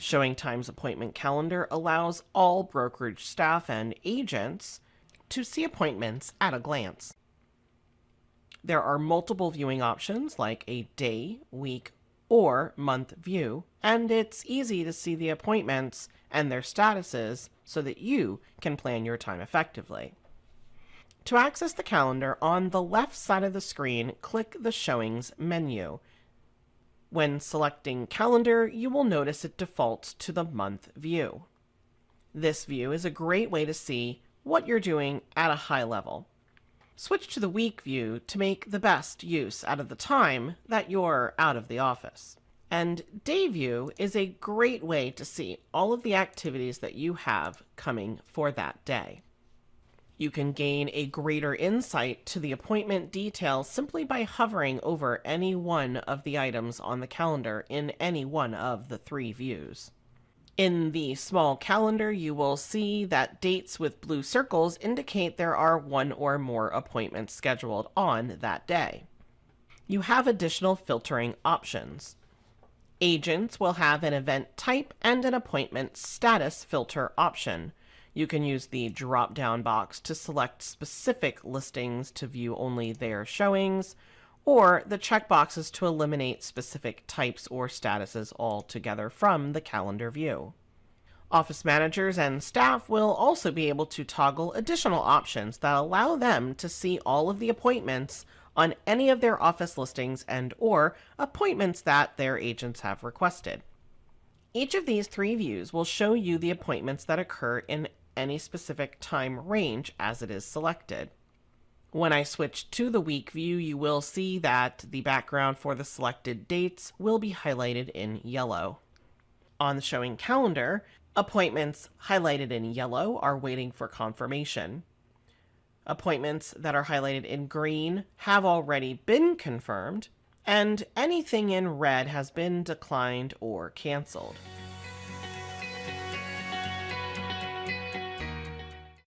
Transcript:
Showing Time's appointment calendar allows all brokerage staff and agents to see appointments at a glance. There are multiple viewing options like a day, week, or month view, and it's easy to see the appointments and their statuses so that you can plan your time effectively. To access the calendar, on the left side of the screen, click the Showings menu. When selecting Calendar, you will notice it defaults to the month view. This view is a great way to see what you're doing at a high level. Switch to the week view to make the best use out of the time that you're out of the office. And day view is a great way to see all of the activities that you have coming for that day. You can gain a greater insight to the appointment details simply by hovering over any one of the items on the calendar in any one of the three views. In the small calendar, you will see that dates with blue circles indicate there are one or more appointments scheduled on that day. You have additional filtering options. Agents will have an event type and an appointment status filter option. You can use the drop-down box to select specific listings to view only their showings, or the checkboxes to eliminate specific types or statuses altogether from the calendar view. Office managers and staff will also be able to toggle additional options that allow them to see all of the appointments on any of their office listings and/or appointments that their agents have requested. Each of these three views will show you the appointments that occur in any specific time range as it is selected. When I switch to the week view, you will see that the background for the selected dates will be highlighted in yellow. On the showing calendar, appointments highlighted in yellow are waiting for confirmation. Appointments that are highlighted in green have already been confirmed, and anything in red has been declined or canceled.